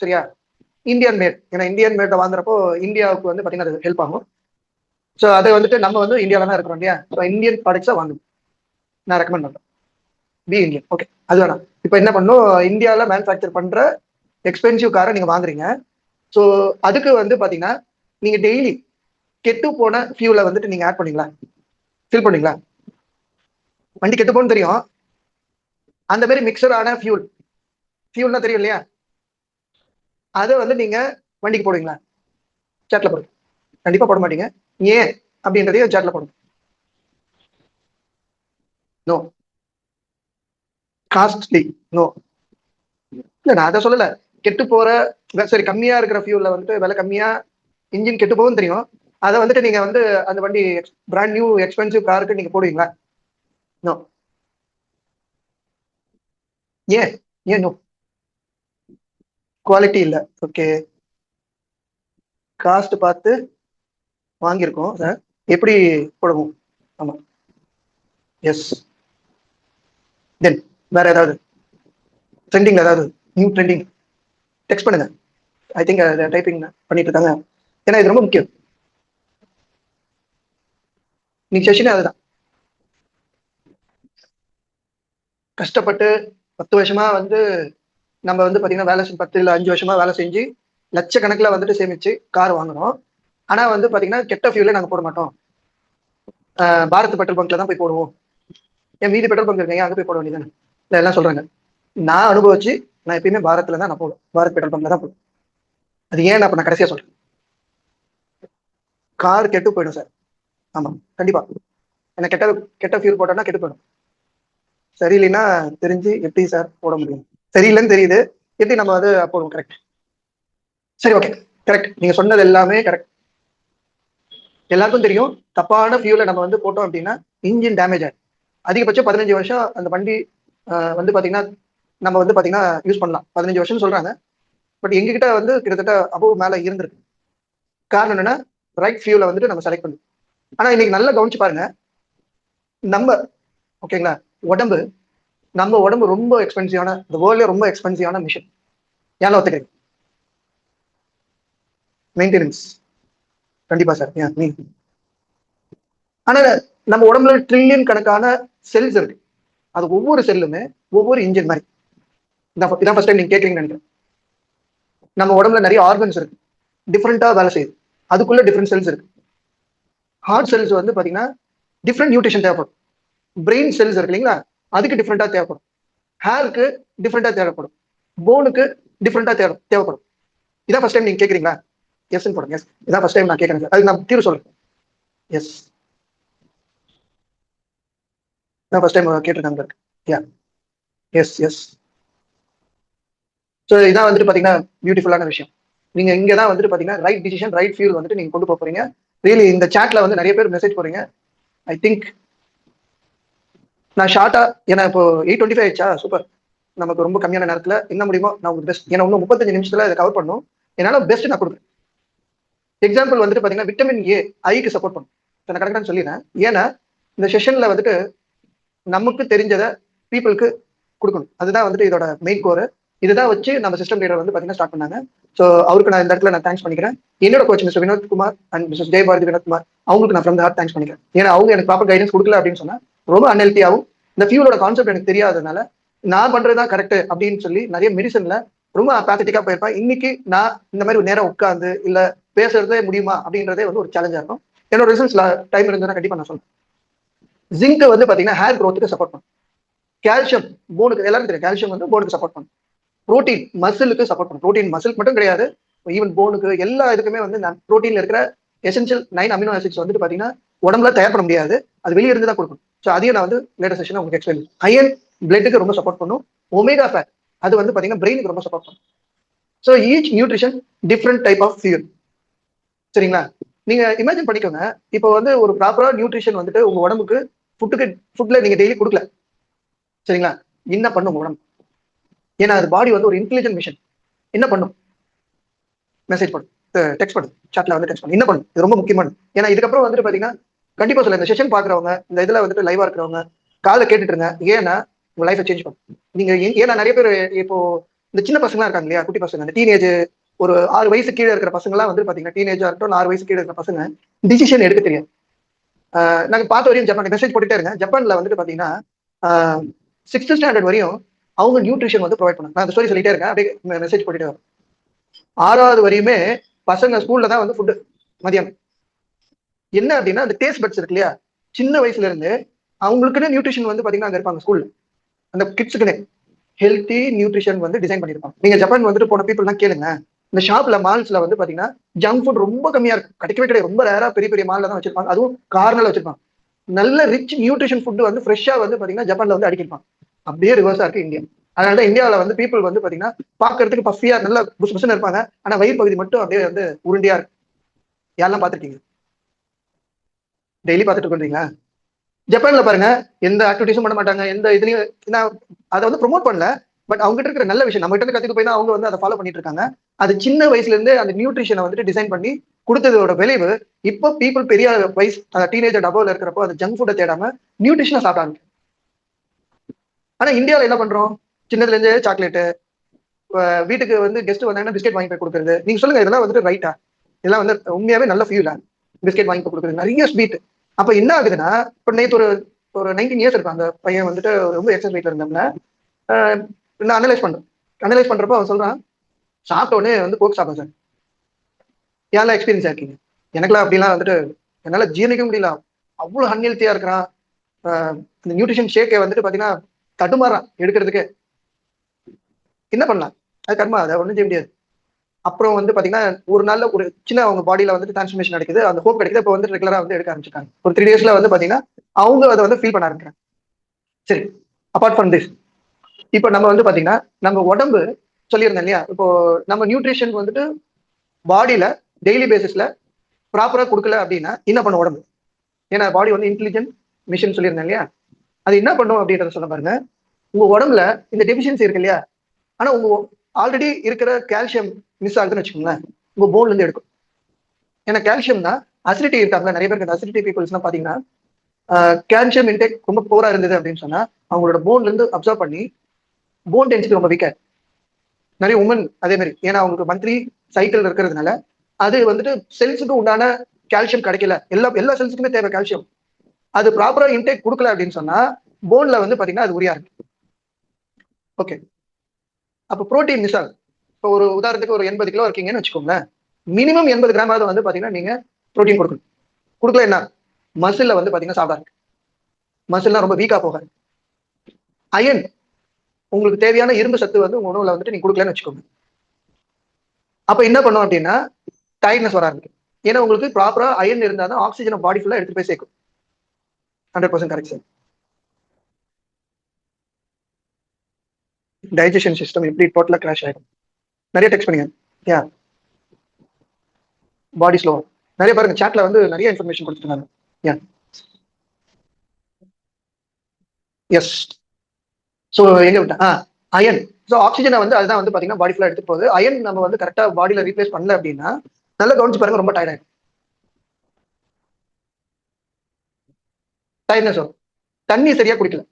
சரியா? Indian mat, ஏன்னா Indian மேட்டை வாங்குறப்போ இந்தியாவுக்கு வந்து பாத்தீங்கன்னா அது ஹெல்ப் ஆகும். ஸோ அதை வந்துட்டு நம்ம வந்து இந்தியாவில தான் இருக்கிறோம் இல்லையா? ஸோ இந்தியன் ப்ராடக்ட்ஸா வாங்கணும், நான் ரெக்கமெண்ட் பண்றேன். B Indian. ஓகே, அது வேணாம். இப்போ என்ன பண்ணும், இந்தியாவில் மேனுஃபேக்சர் பண்ற எக்ஸ்பென்சிவ் காரை நீங்க வாங்குறீங்க. ஸோ அதுக்கு வந்து பாத்தீங்கன்னா நீங்க டெய்லி கெட்டு போன ஃபியூலை வந்துட்டு நீங்க ஆட் பண்ணீங்களா, ஃபில் பண்ணீங்களா? வண்டி கெட்டு போன்னு தெரியும், அந்த மாதிரி மிக்சர் ஆன ஃபியூல்னா தெரியும் இல்லையா? அதை வந்து நீங்க வண்டிக்கு போடுவீங்களா? சேட்ல போடுங்க. கண்டிப்பா போட மாட்டீங்க. ஏன் அப்படின்றதையும் சேட்ல போடுங்க. நோ. காஸ்ட்லி. நோ. இல்ல, நான் அதை சொல்லல. கெட்டு போற, சரி கம்மியா இருக்கிற ஃபியூல்ல வந்துட்டு விலை கம்மியா இன்ஜின் கெட்டு போகும் தெரியும், அதை வந்துட்டு நீங்க வந்து அந்த வண்டி பிராண்ட் நியூ எக்ஸ்பென்சிவ் காருக்கு நீங்க போடுவீங்களா? நோ. ஏன்? ஏன் நோ? குவாலிட்டி இல்ல. ஓகே, காஸ்ட் பார்த்து வாங்கியிருக்கோம் சார், எப்படி போடுவோம்? ஆமா. எஸ். தென் வேற ஏதாவது ட்ரெண்டிங்ல ஏதாவது நியூ ட்ரெண்டிங் டெக்ஸ்ட் பண்ணுங்க. ஐ திங்க் டைப்பிங் பண்ணிட்டு இருக்காங்க, ஏன்னா இது ரொம்ப முக்கியம். நீ செஷனே அதுதான். கஷ்டப்பட்டு 10 வருஷமா வந்து நம்ம வந்து பாத்தீங்கன்னா வேலை 10 இல்ல 5 வருஷமா வேலை செஞ்சு லட்சக்கணக்கில் வந்துட்டு சேமிச்சு கார் வாங்குறோம். ஆனா வந்து பாத்தீங்கன்னா கெட்ட ஃபியூலே நாங்க போட மாட்டோம், பாரத் பெட்ரோல் பங்க்ல தான் போய் போடுவோம். என் மீதி பெட்ரோல் பங்க் இருக்கீங்க, அங்க போய் போட வேண்டியதானே? இல்ல, எல்லாம் சொல்றாங்க. நான் அனுபவிச்சு நான் எப்பயுமே பாரத்ல தான் நான் போடுவேன், பாரத் பெட்ரோல் பங்க்ல தான் போடுவேன். அது ஏன் அப்ப நான் கடைசியா சொல்றேன், கார் கெட்டு போயிடும் சார். ஆமா, கண்டிப்பா. எனக்கு கெட்ட கெட்ட ஃபியூல் போட்டோம்னா கெட்டு போயிடும். சரியில்லைன்னா தெரிஞ்சு எப்படி சார் போட முடியும்? சரியில்லைன்னு தெரியுது, எப்படி நம்ம அது போடுவோம்? கரெக்ட். சரி, ஓகே, கரெக்ட். நீங்க சொன்னது எல்லாமே கரெக்ட். எல்லாருக்கும் தெரியும், தப்பான ஃபியூலை நம்ம வந்து போட்டோம் அப்படின்னா இன்ஜின் டேமேஜ் ஆகும். அதிகபட்சம் 15 வருஷம் அந்த வண்டி வந்து பாத்தீங்கன்னா நம்ம வந்து பாத்தீங்கன்னா யூஸ் பண்ணலாம். 15 வருஷம் சொல்றாங்க, பட் எங்ககிட்ட வந்து கிட்டத்தட்ட அபோவ் மேல இருந்திருக்கு. காரணம் என்னன்னா ரைட் ஃபியூலை வந்துட்டு நம்ம செலக்ட் பண்ணுவோம். ஆனா இன்னைக்கு நல்லா கவனிச்சு பாருங்க, நம்ம ஓகேங்களா, உடம்பு நம்ம உடம்பு ரொம்ப எக்ஸ்பென்சிவான, இந்த வேர்ல்ட்ல ரொம்ப எக்ஸ்பென்சிவான மிஷின். ஏன் ஒத்துக்கிறீங்க? மெயின்டெனன்ஸ். கண்டிப்பா சார். ஆனா நம்ம உடம்புல ட்ரில்லியன் கணக்கான செல்ஸ் இருக்கு, அது ஒவ்வொரு செல்லுமே ஒவ்வொரு இன்ஜின் மாதிரி. இதான் ஃபர்ஸ்ட் டைம் நீங்க கேட்குறீங்கன்னு நினைக்கிறேன். நம்ம உடம்புல நிறைய ஆர்கன்ஸ் இருக்கு, டிஃப்ரெண்டா வேலை செய்யுது, அதுக்குள்ள டிஃப்ரெண்ட் செல்ஸ் இருக்கு. ஹார்ட் செல்ஸ் வந்து பாத்தீங்கன்னா டிஃப்ரெண்ட் நியூட்ரிஷன் தேவைப்படும். பிரெயின் செல்ஸ் இருக்கு இல்லைங்களா, அதுக்கு டிஃப்ரெண்டா தேவைப்படும். ஹேருக்கு டிஃப்ரெண்டா தேவைப்படும். போனுக்கு டிஃப்ரெண்டா தேவைப்படும். இதான் ஃபர்ஸ்ட் டைம் நீங்க கேட்குறீங்களா? எஸ் போடுங்க. எஸ், இதான் ஃபர்ஸ்ட் டைம் நான் கேட்குறேன். அதுக்கு நான் தீர்வு சொல்றேன். எஸ், நான் ஃபர்ஸ்ட் டைம் கேட்டிருக்காங்க. யா. S S. ஸோ இதான் வந்துட்டு பாத்தீங்கன்னா பியூட்டிஃபுல்லான விஷயம். நீங்க இங்க தான் வந்துட்டு பாத்தீங்கன்னா ரைட் டிசிஷன் ரைட் ஃபியூல் வந்துட்டு நீங்க கொண்டு போக போறீங்க. ரியலி இந்த சாட்ல வந்து நிறைய பேர் மெசேஜ் போறீங்க. ஐ திங்க் நான் ஷார்ட்டா, ஏன்னா இப்போ 8:25 ஆயிடுச்சா, சூப்பர். நமக்கு ரொம்ப கம்மியான நேரத்துல என்ன முடியுமோ நான் உங்களுக்கு பெஸ்ட், ஏன்னா இன்னும் 35 நிமிஷத்துல இதை கவர் பண்ணும், என்னால பெஸ்ட் நான் கொடுக்குறேன். எக்ஸாம்பிள் வந்துட்டு பாத்தீங்கன்னா விட்டமின் ஏ ஐக்கு சப்போர்ட் பண்ணும். நான் கரெக்டாக சொல்லிடுறேன், ஏன்னா இந்த செஷன்ல வந்துட்டு நமக்கு தெரிஞ்சதை பீப்புளுக்கு கொடுக்கணும். அதுதான் வந்துட்டு இதோட மெயின் கோர். இதுதான் வச்சு நம்ம சிஸ்டம் லீடர் வந்து பாத்தீங்கன்னா ஸ்டார்ட் பண்ணாங்க. ஸோ அவருக்கு நான் இந்த இடத்துல நான் தேங்க்ஸ் பண்ணிக்கிறேன். என்னோட coach mister Vinod Kumar and mister Jayabharathi Vinod Kumar, அவங்களுக்கு நான் ஃப்ரம் ஹார்ட் தேங்க்ஸ் பண்ணிக்கிறேன். ஏன்னா அவங்க எனக்கு ப்ராப்பர் கைடன்ஸ் கொடுக்கல அப்படின்னு சொன்னா ரொம்ப அன்ஹெல்த்தியாகவும், இந்த ஃபியூலோட கான்செப்ட் எனக்கு தெரியாததுனால நான் பண்றதுதான் கரெக்ட் அப்படின்னு சொல்லி நிறைய மெடிசன்ல ரொம்ப அப்பாத்தட்டிக்கா போயிருப்பேன். இன்னைக்கு நான் இந்த மாதிரி நேரம் உட்காந்து இல்ல பேசுறதே முடியுமா அப்படின்றதே வந்து ஒரு சேலஞ்சா இருக்கும். என்னோட ரிசல்ட்ஸ்ல டைம் இருந்ததுன்னா கண்டிப்பா நான் சொல்றேன். ஜிங்க் வந்து பாத்தீங்கன்னா ஹேர் க்ரோத்துக்கு சப்போர்ட் பண்ணும். கால்சியம் போனுக்கு, எல்லாரும் தெரியும் கால்சியம் வந்து போனுக்கு சப்போர்ட் பண்ணும். புரோட்டீன் மசிலுக்கு சப்போர்ட் பண்ணும். புரோட்டீன் மசிலுக்கு மட்டும் கிடையாது, ஈவன் போனுக்கு எல்லா இதுக்குமே வந்து புரோட்டீன்ல இருக்கிற எசென்சியல் 9 அமினோ ஆசிட்ஸ் வந்துட்டு பாத்தீங்கன்னா உடம்புல தயார் பண்ண முடியாது, அது வெளியே இருந்து தான் கொடுக்கும். ஸோ அதையும் நான் வந்து லேட்டஸ்ட் செஷன் உங்களுக்கு எக்ஸ்பிளைன். அயன் பிளட்டுக்கு ரொம்ப சப்போர்ட் பண்ணும். ஒமேகா ஃபேட் அது வந்து பாத்தீங்கன்னா பிரெயினுக்கு ரொம்ப சப்போர்ட் பண்ணும். So each nutrition different type of fuel. சரிங்களா? நீங்க இமேஜின் பண்ணிக்கோங்க, இப்போ வந்து ஒரு ப்ராப்பரா நியூட்ரிஷன் வந்துட்டு உங்க உடம்புக்கு ஃபுட்ல நீங்க டெய்லி கொடுக்கல, சரிங்களா? என்ன பண்ணும் உங்க உடம்பு? ஏன்னா அது பாடி வந்து ஒரு இன்டெலிஜென்ட் மிஷன். என்ன பண்ணும்? மெசேஜ் பண்ணும், டெக்ஸ்ட் பண்ணும், சாட்ல வந்து டெக்ஸ்ட் பண்ணும். என்ன பண்ணும்? இது ரொம்ப முக்கியமானது. ஏன்னா இதுக்கப்புறம் வந்துட்டு பாத்தீங்கன்னா கண்டிப்பா சொல்ல, இந்த செஷன் பாக்குறவங்க, இந்த இதுல வந்துட்டு லைவா இருக்கிறவங்க காலை கேட்டுட்டு இருங்க. ஏன்னா உங்க லைஃபை சேஞ்ச் பண்ணும். நீங்க ஏன்னா நிறைய பேர் இப்போ இந்த சின்ன பசங்களா இருக்காங்க இல்லையா, குட்டி பசங்க, அந்த டீனேஜ், ஒரு 6 வயசு கீழே இருக்கிற பசங்க எல்லாம் வந்து பாத்தீங்கன்னா, டீனேஜா இருக்கட்டும், 6 வயசு கீழே இருக்கிற பசங்க டிசிஷன் எடுக்க தெரியும். நாங்க பார்த்த வரையும் ஜப்பான் மெசேஜ் போட்டுட்டே இருங்க. ஜப்பான்ல வந்துட்டு பாத்தீங்கன்னா 6th ஸ்டாண்டர்ட் வரையும் அவங்க நியூட்ரிஷன் வந்து ப்ரொவைட் பண்ணாங்க. நான் அந்த ஸ்டோரி சொல்லிட்டே இருக்கேன், அப்படியே மெசேஜ் போட்டுட்டே வரேன். 6வது வரையுமே பசங்க ஸ்கூல்ல தான் வந்து ஃபுட்டு மதியம். என்ன அப்படின்னா அந்த டேஸ்ட் பட்ஸ் இருக்கு இல்லையா, சின்ன வயசுல இருந்து அவங்களுக்குன்னு நியூட்ரிஷன் வந்து பாத்தீங்கன்னா அங்க இருப்பாங்க ஸ்கூல்ல. அந்த கிட்ஸுக்குன்னு ஹெல்த்தி நியூட்ரிஷன் வந்து டிசைன் பண்ணிருப்பாங்க. நீங்க ஜப்பான் வந்துட்டு போன பீப்புள் தான் கேளுங்க. இந்த ஷாப்ல மால்ஸ்ல வந்து பாத்தீங்கன்னா ஜங்க் ஃபுட் ரொம்ப கம்மியா இருக்கு, கிடைக்கவே கிடையாது. ரொம்ப ரேரா பெரிய பெரிய மால்ல தான் வச்சிருப்பாங்க, அதுவும் கார்னர்ல வச்சிருப்பாங்க. நல்ல ரிச் நியூட்ரிஷன் ஃபுட் வந்து ஃப்ரெஷ்ஷா வந்து பாத்தீங்கன்னா ஜப்பான்ல வந்து அடிக்கிருப்பாங்க. அப்படியே ரிவர்ஸா இருக்கு இந்தியா. அதனாலதான் இந்தியாவில வந்து பீப்புள் வந்து பாத்தீங்கன்னா பாக்குறதுக்கு பஃபியா நல்லா புசு புசுன்னு இருப்பாங்க, ஆனா வயிறு பகுதி மட்டும் அப்படியே வந்து உருண்டியா இருக்கு. யாரெல்லாம் பாத்துருக்கீங்க? டெய்லி பாத்துட்டு இருக்கீங்களா? ஜப்பான்ல பாருங்க, எந்த ஆக்டிவிட்டிஸும் பண்ண மாட்டாங்க, எந்த இதுலயும். நான் அதை வந்து ப்ரொமோட் பண்ணல, பட் அவங்க கிட்ட இருக்கிற நல்ல விஷயம் நம்ம கிட்ட இருந்து கத்துட்டு போய் தான் அவங்க வந்து அதை ஃபாலோ பண்ணிட்டு இருக்காங்க. அது சின்ன வயசுல இருந்து அந்த நியூட்ரிஷனை வந்துட்டு டிசைன் பண்ணி கொடுத்ததோட விளைவு இப்போ பீப்புள் பெரிய வயசு டீனேஜர் டபோல இருக்கிறப்போ அந்த ஜங்க் ஃபுட்டை தேடாம நியூட்ரிஷனை சாப்பிட்டாங்க. ஆனா இந்தியாவில் என்ன பண்றோம்? சின்னதுல இருந்து சாக்லேட்டு, வீட்டுக்கு வந்து கெஸ்ட் வந்தாங்கன்னா பிஸ்கெட் வாங்கி போய் கொடுக்குறது. நீங்க சொல்லுங்க, இதெல்லாம் வந்துட்டு ரைட்டா? இதெல்லாம் வந்து உண்மையாவே நல்ல ஃபியூலா? பிஸ்கெட் வாங்கி போய் கொடுக்குறது, நிறைய ஸ்வீட். அப்ப என்ன ஆகுதுன்னா, இப்போ நேற்று ஒரு ஒரு 19 இயர்ஸ் இருக்கும் அந்த பையன் வந்துட்டு ரொம்ப எக்ஸஸ் வெயிட்ல இருந்தோம்னா, நான் அனலைஸ் பண்றப்போ அவன் சொல்றான், சாப்பிட்ட உடனே வந்து கோக் சாப்பிடும் சார். ஏன்லாம் எக்ஸ்பீரியன்ஸ் ஆயிருக்கீங்க? எனக்குலாம் அப்படிலாம் வந்துட்டு என்னால ஜீரணிக்க முடியல, அவ்வளவு அன்ஹெல்த்தியா இருக்கிறான். இந்த நியூட்ரிஷன் ஷேக்கை வந்துட்டு பாத்தீங்கன்னா தடுமாறான் எடுக்கிறதுக்கு. என்ன பண்ணலாம்? அது கர்மா, அதை ஒன்றும் செய்ய முடியாது. அப்புறம் வந்து பாத்தீங்கன்னா ஒரு நாள்ல ஒரு சின்ன அவங்க பாடியில வந்து டிரான்ஸ்ஃபர்மேஷன் நடக்குது, அந்த ஹோப் கிடைக்குது. இப்போ வந்து ரெகுலரா வந்து எடுக்க ஆரம்பிச்சிருக்காங்க. ஒரு 3 daysல வந்து பாத்தீங்கன்னா அவங்க அதை வந்து ஃபீல் பண்ண ஆரம்பிக்கிறாங்க. சரி, அபார்ட் ஃப்ரம் திஸ், இப்போ நம்ம வந்து பாத்தீங்கன்னா நம்ம உடம்பு சொல்லியிருந்தேன் இல்லையா, இப்போ நம்ம நியூட்ரிஷன் வந்துட்டு பாடியில டெய்லி பேசிஸ்ல ப்ராப்பரா கொடுக்கல அப்படின்னா என்ன பண்ணும் உடம்பு? ஏன்னா பாடி வந்து இன்டெலிஜென்ட் மிஷின் சொல்லியிருந்தேன் இல்லையா, அது என்ன பண்ணும் அப்படின்றத சொல்ல பாருங்க. உங்க உடம்புல இந்த டெபிஷியன்சி இருக்கு இல்லையா, ஆனா உங்க ஆல்ரெடி இருக்கிற கால்சியம் மிஸ் ஆகுதுன்னு வச்சுக்கோங்களேன், உங்க போன்ல இருந்து எடுக்கும். ஏன்னா கால்சியம் தான் அசிடிட்டி இருக்காங்க நிறைய பேருக்கு. அசிடிட்டி பீப்புள்ஸ் எல்லாம் பாத்தீங்கன்னா கால்சியம் இன்டேக் ரொம்ப போரா இருந்தது அப்படின்னு சொன்னா அவங்களோட போன்ல இருந்து அப்சர்வ் பண்ணி போன் டென்சிட்டி ரொம்ப வீக்கா. நிறைய உமன் அதே மாதிரி, ஏன்னா அவங்களுக்கு மந்த்லி சைக்கிள் இருக்கிறதுனால அது வந்துட்டு செல்ஸுக்கு உண்டான கால்சியம் கிடைக்கல. எல்லா எல்லா செல்ஸுக்குமே தேவை கால்சியம், அது ப்ராப்பரா இன்டேக் கொடுக்கல அப்படின்னு சொன்னா போன்ல வந்து பாத்தீங்கன்னா அது உரியா இருக்கு. ஓகே, அப்போ புரோட்டீன் மிஸ் ஆகும். இப்போ ஒரு உதாரணத்துக்கு ஒரு 80 கிலோ இருக்கீங்கன்னு வச்சுக்கோங்களேன், மினிமம் 80 கிராமாவது வந்து பாத்தீங்கன்னா நீங்க புரோட்டீன் கொடுக்கணும். கொடுக்கல என்ன மசில்ல வந்து பாத்தீங்கன்னா சாப்பிடாது, மசில்லாம் ரொம்ப வீக்கா போகாது. அயன், உங்களுக்கு தேவையான இரும்பு சத்து வந்து உங்க உணவுல வந்துட்டு நீங்க கொடுக்கலன்னு வச்சுக்கோங்க, அப்ப என்ன பண்ணும் அப்படின்னா டயர்ட்னஸ் வர ஆரம்பிக்கும். ஏன்னா உங்களுக்கு ப்ராப்பரா அயன் இருந்தால் தான் ஆக்சிஜனை பாடி ஃபுல்லா எடுத்துட்டு போய் சேர்க்கும். 100% கரெக்ட் சார். டைஜஷன் சிஸ்டம் எப்படி டோட்டலா கிராஷ் ஆயிடும். நிறைய டெக்ஸ்ட் பண்ணுங்க. யா, பாடி ஸ்லோ. நிறைய பாருங்க சாட்ல வந்து நிறைய இன்ஃபர்மேஷன் கொடுத்துருக்காங்க. யா, எஸ். ஸோ எங்க விட்டா அயன். ஸோ ஆக்சிஜனை வந்து அதுதான் வந்து பாத்தீங்கன்னா பாடி ஃபுல்லா எடுத்துட்டு போகுது. அயன் நம்ம வந்து கரெக்டா பாடியில ரீப்ளேஸ் பண்ணல அப்படின்னா நல்லா கவனிச்சு பாருங்க, ரொம்ப டயர்ட் ஆயிடும். டயர்ட்னஸ் வரும். தண்ணி சரியா குடிக்கல,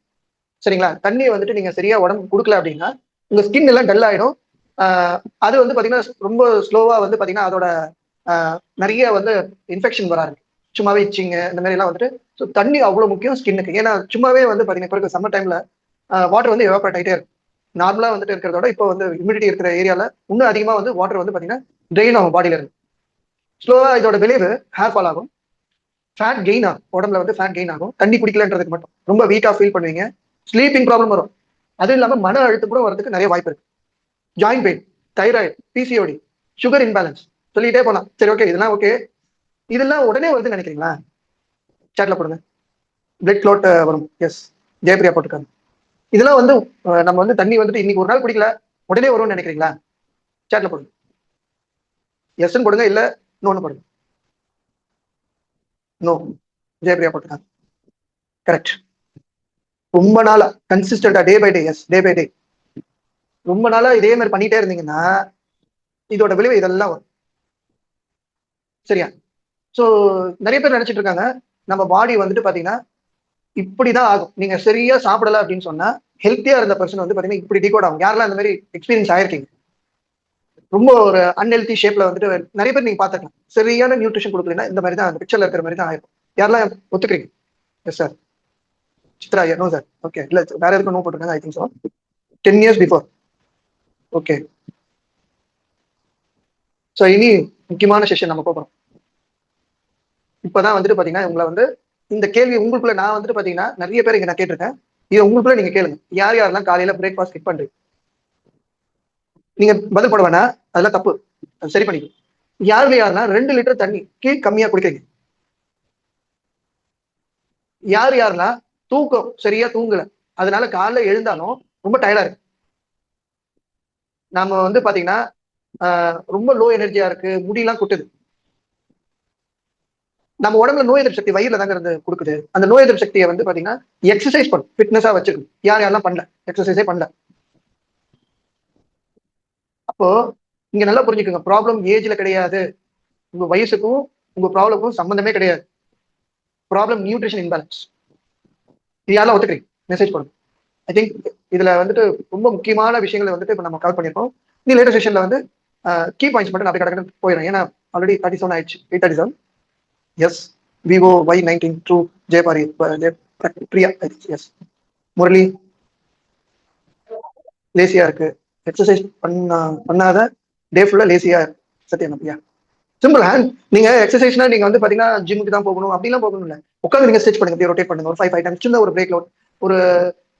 சரிங்களா, தண்ணியை வந்துட்டு நீங்க சரியா உடம்பு கொடுக்கல அப்படின்னா உங்க ஸ்கின் எல்லாம் டல் ஆயிடும். அது வந்து பாத்தீங்கன்னா ரொம்ப ஸ்லோவா வந்து பாத்தீங்கன்னா அதோட நிறைய வந்து இன்ஃபெக்ஷன் வராது. சும்மாவே இச்சிங்க இந்த மாதிரி எல்லாம் வந்துட்டு. ஸோ தண்ணி அவ்வளவு முக்கியம் ஸ்கின்னுக்கு. ஏன்னா சும்மாவே வந்து பாத்தீங்கன்னா இப்போ இருக்க சம்மர் டைம்ல வாட்டர் வந்து எவாபரேட் ஆகிட்டே இருக்கும். நார்மலா வந்துட்டு இருக்கிறதோட இப்போ வந்து ஹியூமிடிட்டி இருக்கிற ஏரியால இன்னும் அதிகமா வந்து வாட்டர் வந்து பாத்தீங்கன்னா ட்ரெயின் ஆகும் பாடியில இருக்கு. ஸ்லோவா இதோட விளைவு ஹேர் ஃபால் ஆகும், ஃபேட் கெயின் ஆகும், உடம்புல வந்து ஃபேட் கெயின் ஆகும். தண்ணி குடிக்கலன்றதுக்கு மட்டும் ரொம்ப வீக்கா ஃபீல் பண்ணுவீங்க, ஸ்லீப்பிங் ப்ராப்ளம் வரும். அதுவும் இல்லாம மன அழுத்தம் கூட வரதுக்கு நிறைய வாய்ப்பு இருக்கு. Joint pain, thyroid, PCOD, sugar imbalance, சொல்லிட்டே போலாம். சரி, ஓகே, இதெல்லாம் ஓகே. இதெல்லாம் உடனே வருதுன்னு நினைக்கிறீங்களா? சாட்ல போடுங்க. பிளட் க்ளாட் வரும். எஸ், ஜெயபிரியா போட்டுக்காங்க. இதெல்லாம் வந்து நம்ம வந்து தண்ணி வந்துட்டு இன்னைக்கு ஒரு நாள் குடிக்கல உடனே வரும்னு நினைக்கிறீங்களா? சாட்ல போடுங்க. எஸ்ன்னு போடுங்க, இல்ல நோன்னு போடுங்க. நோ, ஜெயபிரியா போட்டுக்காங்க. கரெக்ட். ரொம்ப நாளா கன்சிஸ்டன்டா day by day, yes, day by day ரொம்ப நாளா இதே மாதிரி பண்ணிட்டே இருந்தீங்கன்னா இதோட விளைவு இதெல்லாம் வரும். சரியா? ஸோ நிறைய பேர் நினைச்சிட்டு இருக்காங்க நம்ம பாடி வந்துட்டு பாத்தீங்கன்னா இப்படிதான் ஆகும், நீங்க சரியா சாப்பிடல அப்படின்னு சொன்னா ஹெல்த்தியா இருந்த பர்சன் வந்து பாத்தீங்கன்னா இப்படி டிகோட் ஆகும். யாரெல்லாம் அந்த மாதிரி எக்ஸ்பீரியன்ஸ் ஆயிருக்கீங்க? ரொம்ப ஒரு அன்ஹெல்தி ஷேப்ல வந்துட்டு நிறைய பேர் நீங்க பாத்துக்கலாம். சரியான நியூட்ரிஷன் கொடுக்கலன்னா இந்த மாதிரி தான் அந்த பிக்சர்ல இருக்கிற மாதிரி தான் ஆயிருக்கும். யாரெல்லாம் ஒத்துக்கிறீங்க? Yes sir. Chitra, no sir. Okay, இல்ல வேற எதுக்கும் நோ போட்டுருக்காங்க. I think so. 10 years before. Okay. So இனி முக்கியமான செஷன் நம்ம போகிறோம். இப்பதான் வந்துட்டு பாத்தீங்கன்னா உங்களை வந்து இந்த கேள்வி உங்களுக்குள்ள நான் வந்துட்டு பாத்தீங்கன்னா நிறைய பேர் இங்க நான் கேட்டிருக்கேன். இதை உங்களுக்குள்ள நீங்க கேளுங்க. யார் யாரெல்லாம் காலையில பிரேக்ஃபாஸ்ட் ஸ்கிப் பண்றீங்க? நீங்க பதில் போட வேணா, அதெல்லாம் தப்பு. அது சரி பண்ணிக்கணும். யாருன்னா 2 லிட்டர் தண்ணி கம்மியா குடிக்கிறீங்க? யாரெல்லாம் தூக்கம் சரியா தூங்கல, அதனால காலைல எழுந்தாலும் ரொம்ப டயர்டா இருக்கு? நாம வந்து பாத்தீங்கன்னா ரொம்ப லோ எனர்ஜியா இருக்கு, முடியெல்லாம் கொட்டுது. நம்ம உடம்புல நோய் எதிர்ப்பு சக்தி வயிறுல தாங்க இருந்து கொடுக்குது. அந்த நோய் எதிர்ப்பு சக்தியை வந்து பாத்தீங்கன்னா எக்ஸசைஸ் பண்ணும், ஃபிட்னஸா வச்சுக்கணும். யாரெல்லாம் பண்ணல, எக்ஸசைஸே பண்ணல. அப்போ இங்க நல்லா புரிஞ்சுக்கோங்க, ப்ராப்ளம் ஏஜ்ல கிடையாது, உங்க வயசுக்கும் உங்க ப்ராப்ளமுக்கும் சம்பந்தமே கிடையாது. Problem nutrition imbalance. இது யாரெல்லாம் ஒத்துக்கிறீங்க? மெசேஜ் பண்ணுங்க. ஐ திங்க் இதுல வந்துட்டு ரொம்ப முக்கியமான விஷயங்களை வந்துட்டு இப்ப நம்ம கவர் பண்ணிருக்கோம். இந்த லேட்டர் செஷன்ல வந்து கீ பாயிண்ட்ஸ் மட்டும் அப்படி கடற்கரை போயிடும். ஏன்னா ஆல்ரெடி 37 ஆயிடுச்சு. 8:37. Yes. Vivo Y19 through Jayabari Priya. Yes. Murali லேசியா இருக்கு, எக்ஸசைஸ் பண்ணாத டே ஃபுல்லா லேசியா இருக்கு. சத்தியம் அப்படியா? Simple hand. நீங்க எக்ஸசைஸ்னா நீங்க வந்து பாத்தீங்கன்னா ஜிம்முக்கு தான் போகணும் அப்படிலாம் போகணும் இல்ல. உட்காந்து நீங்க ஸ்ட்ரெச் பண்ணுங்க, ரொட்டேட் பண்ணுங்க ஒரு 5 டைம்ஸ். சின்ன ஒரு பிரேக்ல ஒரு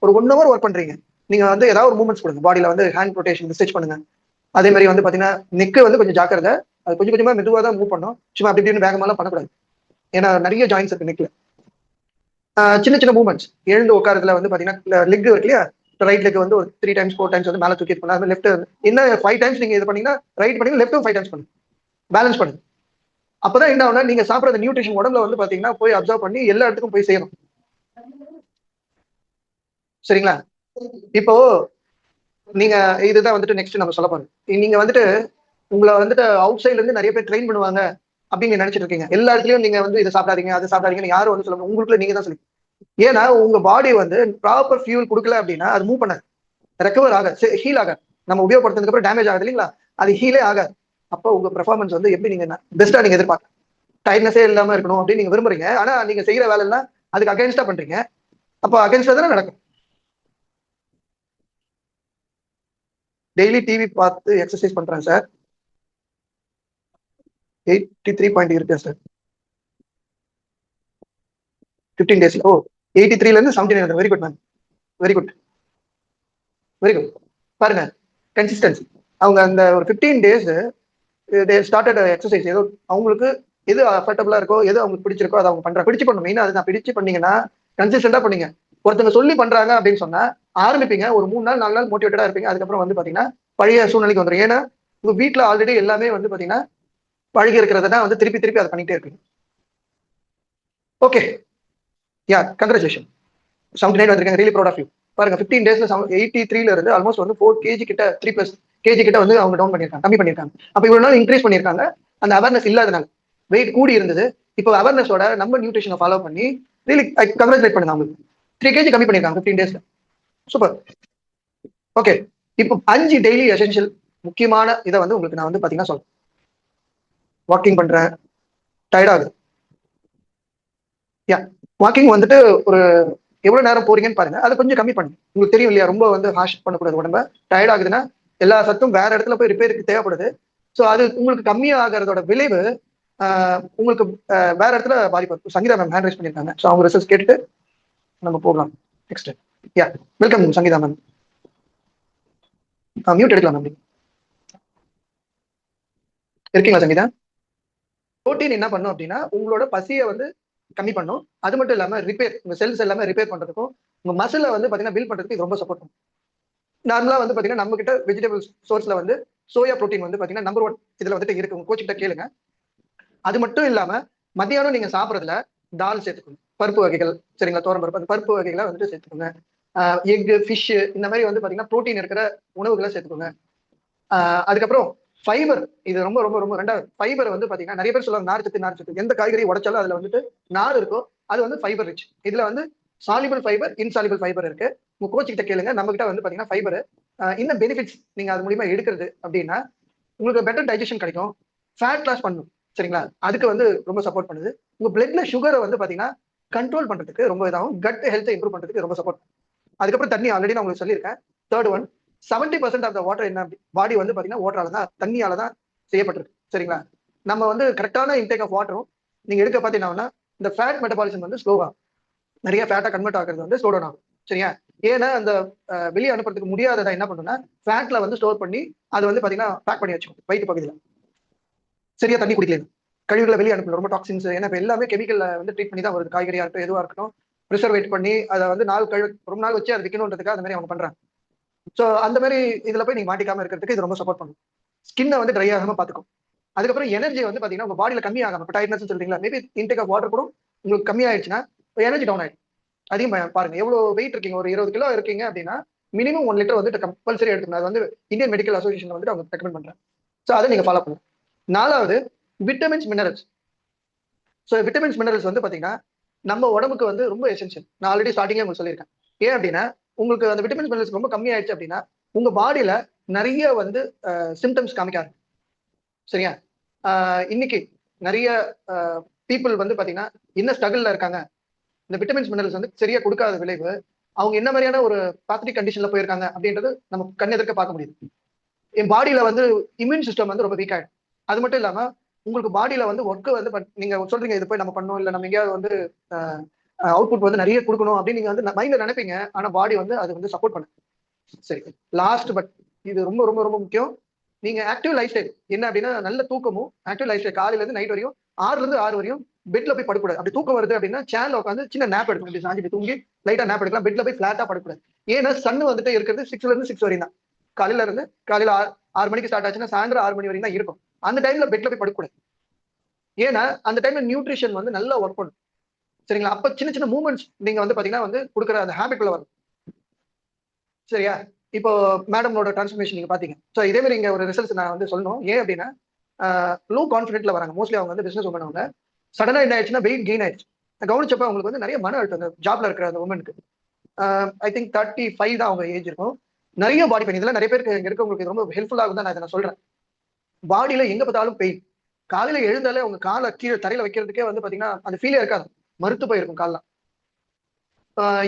ஒரு 1 hour ஒர்க் பண்றீங்க, நீங்க வந்து ஏதாவது ஒரு மூவ்மெண்ட்ஸ் கொடுங்க பாடியில வந்து ஹேண்ட் ரொட்டேஷன் ஸ்ட்ரெச் பண்ணுங்க. அதே மாதிரி வந்து பாத்தீங்கன்னா நெக்கு வந்து கொஞ்சம் ஜாக்கிரதை, அது கொஞ்சம் கொஞ்சமா மெதுவா தான் மூவ் பண்ணும். சும்மா அப்படி இப்படின்னு வேகமாலாம் பண்ணக்கூடாது. ஏன்னா நிறைய ஜாயின்ஸ் இருக்கு நெக்ல. சின்ன சின்ன மூவ்மெண்ட்ஸ். எழுந்து உட்காரதுல வந்து பாத்தீங்கன்னா லெக் இருக்கு இல்லையா, ரைட் லெக் வந்து ஒரு 3 times 4 times வந்து மேல தூக்கி பண்ணலாம். லெஃப்ட் என்ன 5 times நீங்க இது பண்ணீங்கன்னா ரைட் பண்ணீங்க, லெஃப்ட் 5 times பண்ணுங்க. பேலன்ஸ் பண்ணுங்க. அப்பதான் என்ன ஆகுனா நீங்க சாப்பிடுற நியூட்ரிஷன் உடம்புல வந்து பாத்தீங்கன்னா போய் அப்சர்வ் பண்ணி எல்லா இடத்துக்கும் போய் சேரும். சரிங்களா? இப்போ நீங்க இதுதான் வந்துட்டு நெக்ஸ்ட் நம்ம சொல்ல போறோம். நீங்க வந்துட்டு உங்களை வந்துட்டு அவுட் சைட்ல இருந்து நிறைய பேர் ட்ரெயின் பண்ணுவாங்க அப்படின்னு நினைச்சிட்டு இருக்கீங்க. எல்லா இடத்துலயும் நீங்க வந்து இதை சாப்பிடாதீங்க அதை சாப்பிடாதீங்கன்னு யாரும் வந்து சொல்லுங்க. உங்களுக்குள்ள நீங்க தான் சொல்லுங்க. ஏன்னா உங்க பாடி வந்து ப்ராப்பர் ஃபியூல் கொடுக்கல அப்படின்னா அது மூவ் பண்ணாது, ரெக்கவர் ஆகாது, ஹீல் ஆகாது. நம்ம உபயோகப்படுத்தினதுக்கு அப்புறம் டேமேஜ் ஆகுது இல்லைங்களா, அது ஹீலே ஆகாது. அப்போ உங்க பெர்ஃபார்மன்ஸ் வந்து எப்படி நீங்க பெஸ்டா நீங்க எதிர்பார்க்க, டயர்ட்னஸே இல்லாம இருக்கணும் அப்படின்னு நீங்க விரும்புறீங்க. ஆனா நீங்க செய்யற வேலை எல்லாம் அதுக்கு அகைன்ஸ்டா பண்றீங்க. அப்போ அகைன்ஸ்டா தானே நடக்கும். டெய்லி டிவி பார்த்து எக்ஸசைஸ் பண்றேன் சார். 83 இருக்கு சார். 15 days. ஓ, 83ல இருந்து 79. Very good ma'am, very good, very good. பாருங்க கன்சிஸ்டன்சி. அவங்க அந்த ஒரு 15 days ஸ்டார்டட் எக்ஸசைஸ். ஏதோ அவங்களுக்கு எது அஃபர்டபுளா இருக்கோ, எது அவங்களுக்கு பிடிச்சிருக்கோ அதை அவங்க பண்றாங்க. பிடிச்சு பண்ணணும் மெயினா. அதுதான் பிடிச்சு பண்ணீங்கன்னா கன்சிஸ்டன்டா பண்ணீங்க. ஒருத்தங்க சொல்லி பண்றாங்க அப்படின்னு சொன்னா ஆரம்பிப்பீங்க, ஒரு 3 நாள் 4 நாள் மோட்டிவேட்டடா இருப்பீங்க. அதுக்கப்புறம் வந்து பாத்தீங்கன்னா பழைய சூழ்நிலைக்கு வந்துடும். ஏன்னா உங்க வீட்டுல ஆல்ரெடி எல்லாமே வந்து பாத்தீங்கன்னா பழகி இருக்கிறத தான் வந்து திருப்பி திருப்பி அதை பண்ணிட்டே இருப்பீங்க. ஓகே, யா, கங்க்ராச்சுலேஷன். 79 வந்திருக்காங்க. Really proud of you. பாருங்க 15 daysல 83ல இருந்து ஆல்மோஸ்ட் வந்து 4 kg கிட்ட, 3+ kg கிட்ட வந்து அவங்க டவுன் பண்ணிருக்காங்க, கம்மி பண்ணிருக்காங்க. அப்ப இவ்வளவு நாள் இன்க்ரீஸ் பண்ணிருக்காங்க. அந்த அவேர்னஸ் இல்லாதனால வெயிட் கூடி இருந்தது. இப்போ அவேர்னஸோட நம்ம நியூட்ரிஷனை ஃபாலோ பண்ணி ரியலி கங்க்ராச்சுலேட் பண்ணுங்க. அவங்களுக்கு 3 kg கம்மி பண்ணிருக்காங்க 15 daysல. சூப்பர். ஓகே, இப்போ 5 டெய்லி எசென்ஷியல் முக்கியமான இதை வந்து உங்களுக்கு நான் வந்து பாத்தீங்கன்னா சொல்றேன். வாக்கிங் பண்றேன், டயர்ட் ஆகுது. யா, வாக்கிங் வந்துட்டு ஒரு எவ்வளவு நேரம் போறீங்கன்னு பாருங்க. அதை கொஞ்சம் கம்மி பண்ணுங்க. உங்களுக்கு தெரியும் இல்லையா, ரொம்ப வந்து ஹாஷ் பண்ணக்கூடாது உடம்ப. டயர்ட் ஆகுதுன்னா எல்லா சத்தும் வேற இடத்துல போய் ரிப்பேருக்கு தேவைப்படுது. ஸோ அது உங்களுக்கு கம்மியாகிறதோட விளைவு உங்களுக்கு வேற இடத்துல பாதிப்பு. சங்கீதா மேம் ஹேண்ட் ரைஸ் பண்ணியிருக்காங்க. ஸோ அவங்க ரிசர்ச் கேட்டுட்டு நம்ம போகலாம் நெக்ஸ்ட். யா, வெல்கம் சங்கீதா மேம். மியூட் எடுக்கலாம் மேம். இருக்கீங்களா சங்கீதா? புரோட்டீன் என்ன பண்ணும் அப்படின்னா உங்களோட பசியை வந்து கம்மி பண்ணும். அது மட்டும் இல்லாம ரிப்பேர், உங்க செல்ஸ் எல்லாமே ரிப்பேர் பண்றதுக்கும் உங்க மசில வந்து பாத்தீங்கன்னா பில்ட் பண்றதுக்கு இது ரொம்ப சப்போர்ட் பண்ணும். நார்மலா வந்து பாத்தீங்கன்னா நம்ம கிட்ட வெஜிடபிள் சோர்ஸ்ல வந்து சோயா புரோட்டீன் வந்து பாத்தீங்கன்னா நம்பர் 1 இதுல வந்துட்டு இருக்கு. உங்க கோச் கிட்ட கேளுங்க. அது மட்டும் இல்லாம மத்தியானம் நீங்க சாப்பிடறதுல தால் சேர்த்துக்கணும், பருப்பு வகைகள். சரிங்களா? தோரம் பருப்பு, அந்த பருப்பு வகைகளை வந்துட்டு சேர்த்துக்கோங்க. எக், ஃபிஷ், இந்த மாதிரி வந்து பாத்தீங்கன்னா புரோட்டீன் இருக்கிற உணவுகளை சேர்த்துக்கோங்க. அதுக்கப்புறம் ஃபைபர், இது ரொம்ப ரொம்ப ரொம்ப ரெண்டாவது. ஃபைபர் வந்து பாத்தீங்கன்னா நிறைய பேர் சொல்லுவாங்க நார்ச்சத்து நார்ச்சத்து. எந்த காய்கறி உடைச்சாலும் அதுல வந்துட்டு நார் இருக்கோ அது வந்து ஃபைபர் ரிச். இதுல வந்து சாலிபிள் ஃபைபர், இன்சாலிபிள் ஃபைபர் இருக்கு. உங்க கோச் கிட்ட கேளுங்க. நம்ம கிட்ட வந்து பாத்தீங்கன்னா ஃபைபர் இந்த பெனிஃபிட்ஸ் நீங்க அது மூலியமா எடுக்கிறது அப்படின்னா உங்களுக்கு பெட்டர் டைஜஷன் கிடைக்கும். ஃபேட் லாஸ் பண்ணும். சரிங்களா? அதுக்கு வந்து ரொம்ப சப்போர்ட் பண்ணுது. உங்க பிளட்ல சுகரை வந்து பாத்தீங்கன்னா கண்ட்ரோல் பண்றதுக்கு ரொம்ப இதாகும். கட் ஹெல்த்தை இம்ப்ரூவ் பண்றதுக்கு ரொம்ப சப்போர்ட். அதுக்கப்புறம் தண்ணி ஆல்ரெடி நான் உங்களுக்கு சொல்லியிருக்கேன். Third one 70% of the water என்ன பாடி வந்து பாத்தீங்கன்னா வாட்டரால தான், தண்ணியால தான் செய்யப்பட்டிருக்கு. சரிங்களா? நம்ம வந்து கரெக்டான இன்டேக் ஆஃப் வாட்டரும் நீங்க எடுக்க பாத்தீங்கன்னா இந்த ஃபேட் மெட்டபாலிசம் வந்து ஸ்லோவா, நிறைய ஃபேட்டா கன்வெர்ட் ஆகுறது வந்து ஸ்லோ டவுன் ஆகும். சரியா? ஏன்னா அந்த வெளியே அனுப்புறதுக்கு முடியாததை என்ன பண்ணுன்னா ஃபேட்ல வந்து ஸ்டோர் பண்ணி அது வந்து பாத்தீங்கன்னா பேக் பண்ணி வச்சுக்கும் வயிற்று பகுதியில. சரியா தண்ணி குடிக்கல, கழிவுகளை வெளியே அனுப்பல, ரொம்ப டாக்ஸின்ஸ். ஏன்னா இப்ப எல்லாமே கெமிக்கல்ல வந்து ட்ரீட் பண்ணி தான் வருது. காய்கறியா இருக்கட்டும், எதுவா இருக்கட்டும், ப்ரிசர்வேட் பண்ணி அதை வந்து ரொம்ப நாள் வச்சு அதை விற்கணுன்றதுக்காக அந்த மாதிரி அவங்க பண்றாங்க. ஸோ அந்த மாதிரி இதுல போய் நீங்க மாட்டிக்காம இருக்கிறதுக்கு இது ரொம்ப சப்போர்ட் பண்ணும். ஸ்கின்னை வந்து ட்ரை ஆகாம பாத்துக்கும். அதுக்கப்புறம் எனர்ஜி வந்து பாத்தீங்கன்னா உங்க பாடியில கம்மி ஆகாம, இப்போ டயர்ட்னஸ் சொல்றீங்களா, மேபி இன்டேக் ஆஃப் வாட்டர் கூட உங்களுக்கு கம்மி ஆயிடுச்சுன்னா எனர்ஜி டவுன் ஆயிடும். அதையும் பாருங்க, எவ்வளவு வெயிட் இருக்கீங்க, ஒரு 20 கிலோ இருக்கீங்க அப்படின்னா மினிமம் 1 லிட்டர் வந்துட்டு கம்பல்சரி எடுத்துக்கணும். அது வந்து இந்தியன் மெடிக்கல் அசோசியேஷன் வந்துட்டு அவங்க ரெக்கமெண்ட் பண்றாங்க. ஸோ அதை நீங்க ஃபாலோ பண்ணுங்க. 4வது vitamins minerals. So vitamins minerals வந்து பாத்தீங்கன்னா நம்ம உடம்புக்கு வந்து ரொம்ப எசென்ஷியல். நான் ஆல்ரெடி ஸ்டார்டிங்கே உங்களுக்கு சொல்லியிருக்கேன். ஏன் அப்படின்னா உங்களுக்கு அந்த விட்டமின்ஸ் மினரல்ஸ் ரொம்ப கம்மி ஆயிடுச்சு அப்படின்னா உங்க பாடியில நிறைய வந்து சிம்டம்ஸ் காமிக்காது. சரியா? இன்னைக்கு நிறைய பீப்புள் வந்து பாத்தீங்கன்னா என்ன ஸ்ட்ரகிள்ல இருக்காங்க, இந்த விட்டமின்ஸ் மினரல்ஸ் வந்து சரியா கொடுக்காத விளைவு அவங்க என்ன மாதிரியான ஒரு பாத்தட்டிக் கண்டிஷன்ல போயிருக்காங்க அப்படின்றது நம்ம கண் எதிர்க்க பார்க்க முடியுது. என் பாடியில வந்து இம்யூன் சிஸ்டம் வந்து ரொம்ப வீக் ஆயிடும். அது மட்டும் இல்லாம உங்களுக்கு பாடியில வந்து ஒர்க் வந்து நீங்க சொல்றீங்க இது போய் நம்ம பண்ணணும், இல்ல நம்ம எங்கேயாவது வந்து அவுட்புட் வந்து நிறைய கொடுக்கணும் அப்படின்னு நீங்க வந்து மைண்ட்ல நினைப்பீங்க. ஆனா பாடி வந்து அது வந்து சப்போர்ட் பண்ணு. சரி, லாஸ்ட் பட் இது ரொம்ப ரொம்ப ரொம்ப முக்கியம். நீங்க ஆக்டிவ் லைஃப் ஸ்டைல் என்ன அப்படின்னா நல்ல தூக்கமும் ஆக்டிவ் லைஃப் ஸ்டைல். காலையில இருந்து நைட் வரையும் 6ல இருந்து 6 வரையும் பெட்ல போய் படுக்கூடாது. அப்படி தூக்கம் வருது அப்படின்னா சேர்ல உட்காந்து சின்ன நேப் எடுக்கணும். இப்படி சாஞ்சிட்டு தூங்கி லைட்டா நேப் எடுக்கலாம். பெட்ல போய் பிளாட்டா படுக்கூடாது. ஏன்னா சன் வந்துட்டு இருக்கிறது 6ல இருந்து 6 வரையும் தான். காலையில 6 மணிக்கு ஸ்டார்ட் ஆச்சுன்னா சாயந்தரம் 6 மணி வரையும் தான் இருக்கும். அந்த டைம்ல பெட்ல போய் படுக்கூடாது. ஏன்னா அந்த டைம்ல நியூட்ரிஷன் வந்து நல்லா ஒர்க் பண்ணும். சரிங்களா? அப்ப சின்ன சின்ன மூவ்மெண்ட்ஸ் நீங்க வந்து பாத்தீங்கன்னா வந்து கொடுக்குற அந்த ஹேபிட்ல வரும். சரியா? இப்போ மேடமோட டிரான்ஸ்ஃபர்மேஷன் நீங்க பாத்தீங்க. ஸோ இதே மாதிரி இங்க ஒரு ரிசல்ட்ஸ் நான் வந்து சொல்லணும். ஏன் அப்படின்னா லோ கான்ஃபிடென்ட்ல வராங்க மோஸ்ட்லி அவங்க வந்து பிசினஸ் உமன். அவங்க சடனா என்ன ஆயிடுச்சுன்னா வெயிட் கெயின் ஆயிடுச்சு. நான் கவனிச்சப்ப அவங்களுக்கு வந்து நிறைய மன அழுத்தம். அந்த ஜாப்ல இருக்கிற அந்த உமனுக்கு ஐ திங்க் 35 தான் அவங்க ஏஜ் இருக்கும். நிறைய பாடி பெயின். இதெல்லாம் நிறைய பேருக்கு இங்க இருக்கவங்களுக்கு ரொம்ப ஹெல்ப்ஃபுல்லா இருக்கும் தான் நான் இதை சொல்றேன். பாடியில எங்க பார்த்தாலும் பெயின். காலையில எழுந்தாலே அவங்க காலை கீழே தரையில வைக்கிறதுக்கே வந்து பாத்தீங்கன்னா அந்த ஃபீலே இருக்காது. மறுத்து போயிருக்கும் கால்லாம்.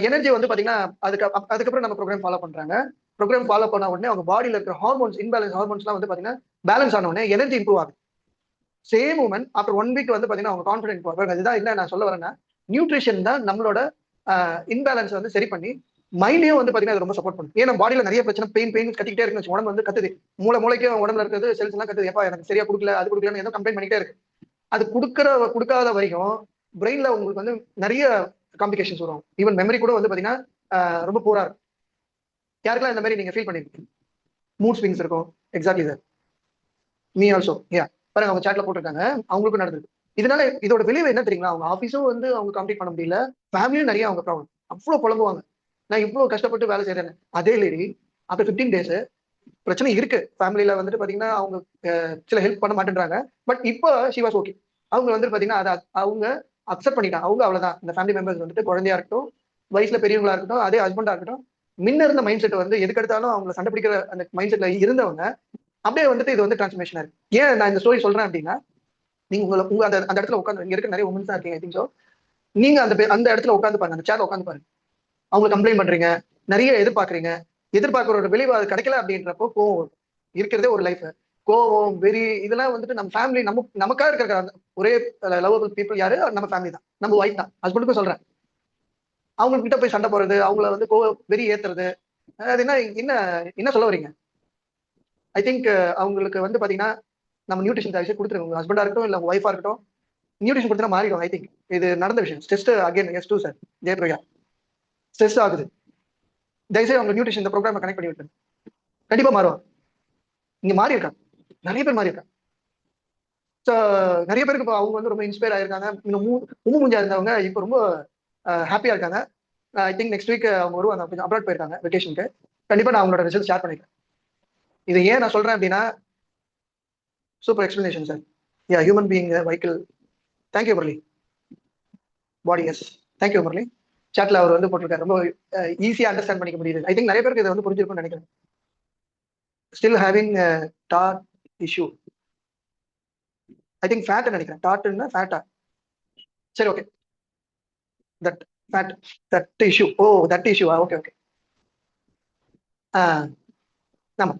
எனர்ஜி வந்து பாத்தீங்கன்னா அதுக்கப்புறம் நம்ம ப்ரோக்ராம் ஃபாலோ பண்றாங்க. ப்ரோக்ராம் ஃபாலோ பண்ண உடனே அவங்க பாடியில இருக்கிற ஹார்மோன்ஸ், இன்பேலன்ஸ் ஹார்மோன்ஸ்லாம் வந்து பாத்தீங்கன்னா பேலன்ஸ் ஆன உடனே எனர்ஜி இம்ப்ரூவ் ஆகுது. சேம் உமன் ஆஃப்டர் 1 வீக் வந்து பாத்தீங்கன்னா அவங்க கான்ஃபிடென்ட் போவாங்க. இதுதான் என்ன நான் சொல்ல வரேன்னா நியூட்ரிஷன் தான் நம்மளோட இன்பேலன்ஸ் வந்து சரி பண்ணி மைண்டையும் வந்து பாத்தீங்கன்னா அது ரொம்ப சப்போர்ட் பண்ணும். ஏன்னா பாடியில நிறைய பிரச்சனை, பெயின் கத்திக்கிட்டே இருக்கு. உடம்பு வந்து கத்துது. மூளைக்கு உடம்புல இருக்கிறது செல்ஸ் எல்லாம் கத்துது. எப்பா எனக்கு சரியா கொடுக்கல, அது கொடுக்கலன்னு ஏதோ கம்ப்ளைண்ட் பண்ணிட்டே இருக்கு. அது கொடுக்காத வரைக்கும் பிரெயின்ல உங்களுக்கு வந்து நிறைய காம்ப்ளிகேஷன்ஸ் வரும். ஈவன் மெமரி கூட வந்து பாத்தீங்கன்னா ரொம்ப பூரா இருக்கும். யாருக்கெல்லாம் இந்த மாதிரி நீங்க ஃபீல் பண்ணிருக்கீங்க? மூட் ஸ்விங்ஸ் இருக்கும். Exactly sir, me also. Yeah, பாருங்க அவங்க சாட்ல போட்டிருக்காங்க, அவங்களுக்கும் நடந்தது. இதனால இதோட விளைவு என்ன தெரியுங்களா? அவங்க ஆஃபீஸும் வந்து அவங்க கம்ப்ளீட் பண்ண முடியல, ஃபேமிலியும் நிறைய அவங்க ப்ராப்ளம். அவ்வளவு புலம்புவாங்க, நான் இவ்வளவு கஷ்டப்பட்டு வேலை செய்யறேன்னு. அதே லேடி ஆஃப்டர் 15 டேஸ் பிரச்சனை இருக்கு ஃபேமிலியில வந்துட்டு பாத்தீங்கன்னா அவங்க சில ஹெல்ப் பண்ண மாட்டேன்றாங்க. பட் இப்போ ஷி வாஸ் ஓகே. அவங்க வந்து பாத்தீங்கன்னா அதை அவங்க அக்செப்ட் பண்ணிட்டாங்க. அவங்க அவ்வளவுதான். இந்த ஃபேமிலி மெம்பர்ஸ் வந்துட்டு குழந்தையா இருக்கட்டும், வயசுல பெரியவங்களா இருக்கட்டும், அதே ஹஸ்பண்டா இருக்கட்டும், முன்ன இருந்த மைண்ட் செட் வந்து எதுக்கு எடுத்தாலும் அவங்களை சண்டை பிடிக்கிற அந்த மைண்ட் செட்ல இருந்தவங்க அப்படியே வந்துட்டு இது வந்து டிரான்ஸ்ஃபர்மேஷன் இருக்கு. ஏன் நான் இந்த ஸ்டோரி சொல்றேன் அப்படின்னா நீங்க உங்க அந்த இடத்துல உட்காந்து, இங்க இருக்க நிறைய உமன்ஸ் தான் இருக்கீங்க ஐ திங்க் ஸோ. நீங்க அந்த இடத்துல உட்காந்து பாருங்க, அந்த சேர்ல உட்காந்து பாருங்க. அவங்க கம்ப்ளைண்ட் பண்றீங்க, நிறைய எதிர்பார்க்கறீங்க, எதிர்பார்க்கறோட விளைவு அது கிடைக்கல அப்படின்றப்போ கோவம் இருக்கிறதே ஒரு லைஃப். கோவம், வெறி, இதெல்லாம் வந்துட்டு நம்ம ஃபேமிலி நமக்காக இருக்கிற ஒரே லவபிள் பீப்புள் யாரு? நம்ம ஃபேமிலி தான், நம்ம ஒய்ஃப் தான். ஹஸ்பண்டுக்கும் சொல்றேன், அவங்க கிட்ட போய் சண்டை போடுறது, அவங்கள வந்து வெறி ஏத்துறது, அது என்ன என்ன என்ன சொல்ல வரீங்க? ஐ திங்க் அவங்களுக்கு வந்து பாத்தீங்கன்னா நம்ம நியூட்ரிஷன் சார்ஜ் கொடுத்துருங்க. உங்க ஹஸ்பண்டா இருக்கட்டும் இல்ல உங்க ஒய்ஃபா இருக்கட்டும், நியூட்ரிஷன் கொடுத்தா மாறிடும். ஐ திங்க் இது நடந்த விஷயம். Stress again yes too sir Jayapraka, stress ஆகுது. தயவுசெய்து அவங்க நியூட்ரிஷன் இந்த ப்ரோக்ராம் கனெக்ட் பண்ணி விட்டுருங்க, கண்டிப்பா மாறுவாங்க. இங்க மாறி இருக்காங்க, நிறைய பேர் மாறி இருக்காங்க. ஸோ நிறைய பேருக்கு இப்போ அவங்க வந்து ரொம்ப இன்ஸ்பயர் ஆயிருக்காங்க. இன்னும் மூஞ்சா இருந்தவங்க இப்போ ரொம்ப ஹாப்பியா இருக்காங்க. ஐ திங்க் நெக்ஸ்ட் வீக் அவங்க வருவாங்க, கொஞ்சம் அப்ராட் போயிருக்காங்க வெக்கேஷனுக்கு. கண்டிப்பா நான் அவங்களோட ரிசல்ட் ஷேர் பண்ணிக்கிறேன். இது ஏன் நான் சொல்றேன் அப்படின்னா super explanation sir. Yeah, human being vehicle. Thank you Murali. Body yes, thank you Murali. சாட்ல அவர் வந்து போட்டிருக்காரு. ரொம்ப ஈஸியா அண்டர்ஸ்டாண்ட் பண்ணிக்க முடியுது. ஐ திங்க் நிறைய பேருக்கு இதை வந்து புரிஞ்சிருக்கும்னு நினைக்கிறேன். Still having that issue. I think fat நினைக்கிறேன். டாட்னா ஃபேட்டா? சரி, okay. That fat, that issue. Oh, that issue. Okay okay. ஆமா.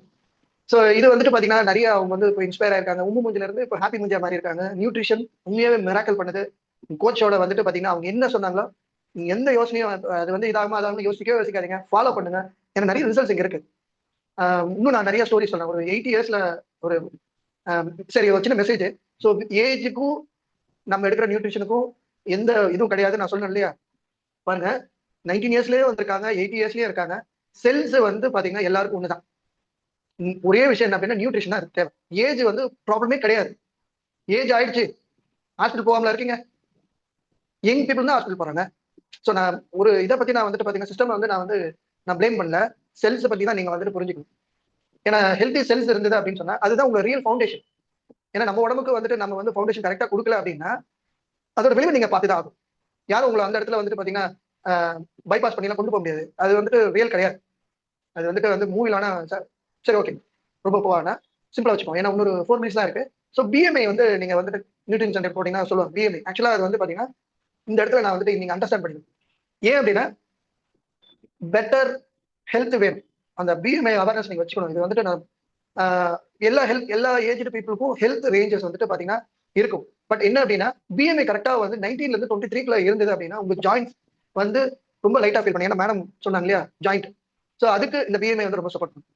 ஸோ இது வந்துட்டு பாத்தீங்கன்னா நிறைய அவங்க வந்து இப்போ இன்ஸ்பயர் ஆயிருக்காங்க. உம்மு மூஞ்சில இருந்து இப்போ ஹாப்பி மூஞ்சியா மாறி இருக்காங்க. நியூட்ரிஷன் உண்மையாவே மிராக்கல் பண்ணுது. கோச்சோட வந்துட்டு பாத்தீங்கன்னா அவங்க என்ன சொன்னாங்களோ நீங்க எந்த யோசனையும் அது வந்து இதாகுமா அதாகுமா யோசிக்கவே யோசிக்காதீங்க, ஃபாலோ பண்ணுங்க. எனக்கு நிறைய ரிசல்ட்ஸ் இங்க இருக்கு. இன்னும் நான் நிறைய ஸ்டோரி சொன்னேன். ஒரு 8 இயர்ஸ்ல ஒரு சரி, ஒரு சின்ன மெசேஜ். ஸோ ஏஜுக்கும் நம்ம எடுக்கிற நியூட்ரிஷனுக்கும் எந்த இதுவும் கிடையாது. நான் சொன்னேன் இல்லையா, பாருங்க 19 இயர்ஸ்லயே வந்திருக்காங்க, 80 இயர்ஸ்லயே இருக்காங்க. செல்ஸ் வந்து பாத்தீங்கன்னா எல்லாருக்கும் ஒண்ணுதான். ஒரே விஷயம் என்ன அப்படின்னா நியூட்ரிஷன் தான் தேவை. ஏஜ் வந்து ப்ராப்ளமே கிடையாது. ஏஜ் ஆயிடுச்சு ஹாஸ்பிட்டல் போகாமல இருக்கீங்க. யங் பீப்புள் தான் ஹாஸ்பிட்டல் போறாங்க. ஸோ நான் ஒரு இதை பத்தி நான் வந்துட்டு பாத்தீங்கன்னா சிஸ்டம் வந்து நான் பிளேம் பண்ணல. செல்ஸ் பத்தி தான் நீங்க வந்துட்டு புரிஞ்சுக்கணும். ஏன்னா ஹெல்த்தி செல்ஸ் இருந்தது அப்படின்னு சொன்னா அதுதான் உங்க ரியல் ஃபவுண்டேஷன். ஏன்னா நம்ம உடம்புக்கு வந்துட்டு நம்ம வந்து ஃபவுண்டேஷன் கரெக்டா கொடுக்கல அப்படின்னா அதோட விளைவு நீங்க பார்த்துதான் ஆகும். யாரும் உங்களை அந்த இடத்துல வந்துட்டு பாத்தீங்கன்னா பைபாஸ் பண்ணிலாம் கொண்டு போக முடியாது. அது வந்துட்டு ரியல் கிடையாது. அது வந்துட்டு வந்து மூவிலான சரி, ஓகே. ரொம்ப போவானா சிம்பிளா வச்சுக்கோங்க. ஏன்னா இன்னொரு 4 மினிட்ஸ் தான் இருக்கு. ஸோ பிஎம்ஐ வந்து நீங்க வந்துட்டு நியூட்ரிஷன் சென்டர் போட்டீங்கன்னா சொல்லுவாங்க பிஎம்ஐ. ஆக்சுவலா அது வந்து பாத்தீங்கன்னா இந்த இடத்துல நான் வந்துட்டு நீங்க அண்டர்ஸ்டாண்ட் பண்ணிக்கணும். ஏன் அப்படின்னா பெட்டர் ஹெல்த் வேணும். அந்த பிஎம்ஐ அவேர்னஸ் நீங்க வச்சுக்கணும். இது வந்துட்டு நான் எல்லா ஏஜ்டு பீப்புளுக்கும் ஹெல்த் ரேஞ்சஸ் வந்துட்டு பாத்தீங்கன்னா இருக்கும். பட் என்ன அப்படின்னா பிஎம்ஐ கரெக்டா வந்து 19ல இருந்து 23க்குள்ள இருந்தது அப்படின்னா உங்க ஜாயின்ஸ் வந்து ரொம்ப லைட்டா ஃபீல் பண்ணி. ஏன்னா மேடம் சொன்னாங்க இல்லையா ஜாயிண்ட். ஸோ அதுக்கு இந்த பிஎம்ஐ வந்து ரொம்ப சப்போர்ட் பண்ணும்.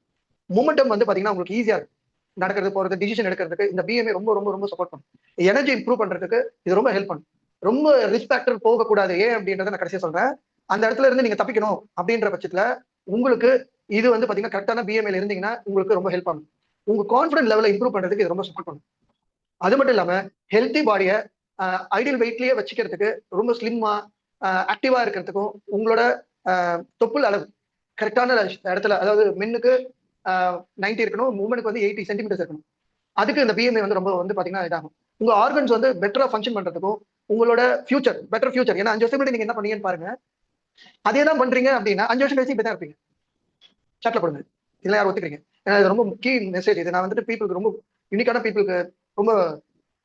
மூமெண்டம் வந்து பாத்தீங்கன்னா உங்களுக்கு ஈஸியா இருக்கும். நடக்கிறது போறது டிசிஷன் எடுக்கிறதுக்கு இந்த பிஎம்ஐ ரொம்ப ரொம்ப ரொம்ப சப்போர்ட் பண்ணும். எனர்ஜி இம்ப்ரூவ் பண்றதுக்கு இது ரொம்ப ஹெல்ப் பண்ணும். ரொம்ப ரிஸ்க் ஃபேக்டர் போகக்கூடாது. ஏன் அப்படின்றத நான் கடைசியா சொல்றேன். அந்த இடத்துல இருந்து நீங்க தப்பிக்கணும் அப்படின்ற பட்சத்துல உங்களுக்கு இது வந்து பாத்தீங்கன்னா கரெக்டான பிஎம்ஐல இருந்தீங்கன்னா உங்களுக்கு ரொம்ப ஹெல்ப் பண்ணும். உங்க கான்ஃபிடன்ட் லெவலை இம்ப்ரூவ் பண்றதுக்கு இது ரொம்ப சப்போர்ட் பண்ணும். அது மட்டும் இல்லாம ஹெல்த்தி பாடியை ஐடியல் வெயிட்லயே வச்சுக்கிறதுக்கு ரொம்ப ஸ்லிம்மா ஆக்டிவா இருக்கிறதுக்கும் உங்களோட தொப்புள் அளவு கரெக்டான இடத்துல, அதாவது மென்னுக்கு 90 இருக்கணும், உமனுக்கு வந்து 80 சென்டிமீட்டர்ஸ் இருக்கணும். அதுக்கு இந்த பிஎம்ஐ வந்து ரொம்ப வந்து பாத்தீங்கன்னா இதாகும். உங்க ஆர்கன்ஸ் வந்து பெட்டரா ஃபங்க்ஷன் பண்றதுக்கும் உங்களோட ஃபியூச்சர் பெட்டர் ஃபியூச்சர். ஏன்னா 5 வருஷம் முன்னாடி நீங்க என்ன பண்ணீங்கன்னு பாருங்க, அதே தான் பண்றீங்க அப்படின்னா 5 வருஷம் கழிச்சு இப்படிதான் இருப்பீங்க. சாட்ல போடுங்க. இதெல்லாம் யாரும் ஒத்துக்கிறீங்க? ஏன்னா இது ரொம்ப முக்கிய மெசேஜ். இது நான் வந்துட்டு பீப்புளுக்கு ரொம்ப யூனிக்கான பீப்புளுக்கு ரொம்ப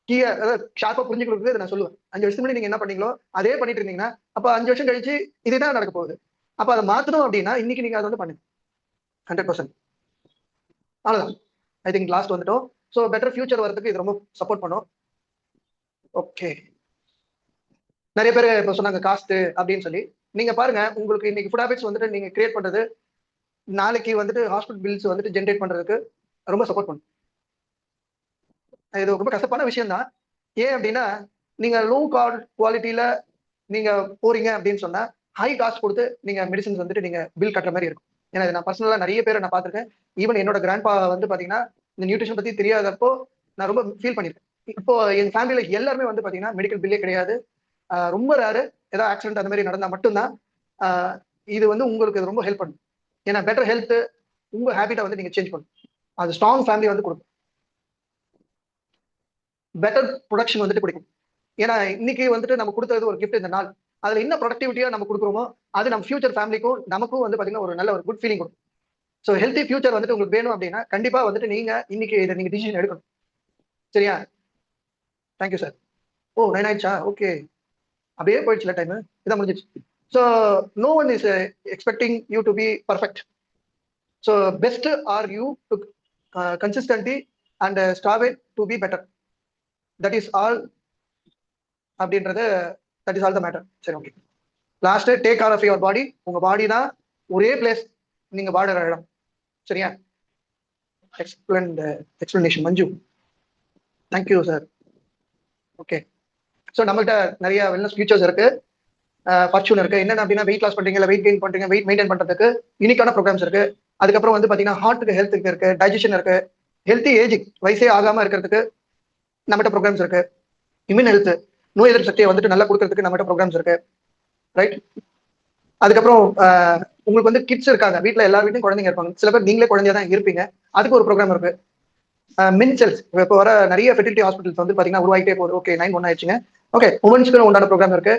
கீயா அதாவது ஷார்ப்பா புரிஞ்சுக்கிறது இதை நான் சொல்லுவேன். 5 வருஷம் முன்னாடி நீங்க என்ன பண்ணீங்களோ அதே பண்ணிட்டு இருந்தீங்கன்னா அப்ப 5 வருஷம் கழிச்சு இதுதான் நடக்க போகுது. அப்ப அதை மாத்தணும் அப்படின்னா இன்னைக்கு நீங்க அதை வந்து பண்ணுங்க 100%. அவ்வளவுதான். ஐ திங்க் லாஸ்ட் வந்துட்டோம். ஸோ பெட்டர் ஃபியூச்சர் வரதுக்கு இது ரொம்ப சப்போர்ட் பண்ணும். ஓகே. நிறைய பேர் இப்போ சொன்னாங்க காஸ்ட் அப்படின்னு சொல்லி. நீங்க பாருங்க உங்களுக்கு இன்னைக்கு ஃபுட் ஹேபிட்ஸ் வந்துட்டு நீங்க கிரியேட் பண்றது நாளைக்கு வந்துட்டு ஹாஸ்பிட்டல் பில்ஸ் வந்துட்டு ஜென்ரேட் பண்றதுக்கு ரொம்ப சப்போர்ட் பண்ணும். இது ரொம்ப கஷ்டமான விஷயம் தான். ஏன் அப்படின்னா நீங்க லோ குவாலிட்டியில நீங்க போறீங்க அப்படின்னு சொன்னா ஹை காஸ்ட் கொடுத்து நீங்க மெடிசன்ஸ் வந்துட்டு நீங்க பில் கட்டுற மாதிரி இருக்கும். ஏன்னா நான் பர்சனலா நிறைய பேரை நான் பார்த்திருக்கேன். ஈவன் என்னோட கிராண்ட்பா வந்து பாத்தீங்கன்னா இந்த நியூட்ரிஷன் பத்தி தெரியாதப்போ நான் ரொம்ப ஃபீல் பண்ணிருக்கேன். இப்போ என் ஃபேமிலியில எல்லாருமே வந்து பாத்தீங்கன்னா மெடிக்கல் பில்லே கிடையாது. ரொம்ப ரேரு. ஏதாவது ஆக்சிடென்ட் அந்த மாதிரி நடந்தா மட்டும்தான். இது வந்து உங்களுக்கு ரொம்ப ஹெல்ப் பண்ணும். ஏன்னா பெட்டர் ஹெல்த் உங்க ஹேபிட்டை வந்து நீங்க சேஞ்ச் பண்ணும். அது ஸ்ட்ராங் ஃபேமிலி வந்து கொடுக்கும். பெட்டர் ப்ரொடக்ஷன் வந்துட்டு கொடுக்கும். ஏன்னா இன்னைக்கு வந்துட்டு நம்ம கொடுத்தது ஒரு கிஃப்ட் இந்த நாள். அதுல என்ன ப்ரொடக்டிவிட்டியா நம்ம கொடுக்குறோமோ அது நம்ம ஃபியூச்சர் ஃபேமிலிக்கும் நமக்கும் வந்து பாத்தீங்கன்னா ஒரு நல்ல ஒரு குட் ஃபீலிங் கொடுக்கும். ஸோ ஹெல்த்தி ஃபியூச்சர் வந்துட்டு உங்களுக்கு வேணும் அப்படின்னா கண்டிப்பா வந்துட்டு நீங்க இன்னைக்கு இதை நீங்க டிசிஷன் எடுக்கணும். சரியா? Thank you sir. ஓ 9 ஆயிடுச்சா? ஓகே. அப்படியே போயிடுச்சுல டைம். இதான் முடிஞ்சிச்சு. So no one is expecting you to be perfect. So best are you to consistently and starve it to be better. That is all அப்படின்றது that is all the matter. சரி, okay. Last take care of your body. உங்க body தான் ஒரே place நீங்க வாடுற இடம். சரியா? Explanation Manju. Thank you sir. Okay. So நம்மகிட்ட நிறைய வெல்னஸ் ஃபியூச்சர்ஸ் இருக்கு, ஃபார்ச்சூன் இருக்கு. என்னென்ன அப்படின்னா வெயிட் லாஸ் பண்றீங்க, வெயிட் கெயின் பண்றீங்க, வெயிட் மெயின்டைன் பண்றதுக்கு யூனிக்கான ப்ரோக்ராம்ஸ் இருக்கு. அதுக்கப்புறம் வந்து பாத்தீங்கன்னா ஹார்ட்டுக்கு ஹெல்த்துக்கு இருக்கு, டைஜஷன் இருக்கு, ஹெல்த்தி ஏஜிங் வயசே ஆகாம இருக்கிறதுக்கு நம்மகிட்ட ப்ரோக்ராம்ஸ் இருக்கு. இம்யூன் ஹெல்த் நோய் எதிர்ப்பு சக்தியை வந்துட்டு நல்லா கொடுக்கறதுக்கு நம்மகிட்ட ப்ரோக்ராம்ஸ் இருக்கு. ரைட். அதுக்கப்புறம் உங்களுக்கு வந்து கிட்ஸ் இருக்காங்க, வீட்டுல எல்லார் வீட்லையும் குழந்தைங்க இருப்பாங்க. சில பேர் நீங்களே குழந்தையா தான் இருப்பீங்க. அதுக்கு ஒரு ப்ரோக்ராம் இருக்கு. மின் செல்ஸ் இப்போ வர நிறைய ஃபெர்டிலிட்டி ஹாஸ்பிட்டல்ஸ் வந்து பாத்தீங்கன்னா உருவாகிட்டே போகுது. ஓகே 9 1 ஆயிடுச்சுங்க. ஓகே. உமன்ஸ்க்கு உண்டான ப்ரோக்ராம் இருக்கு.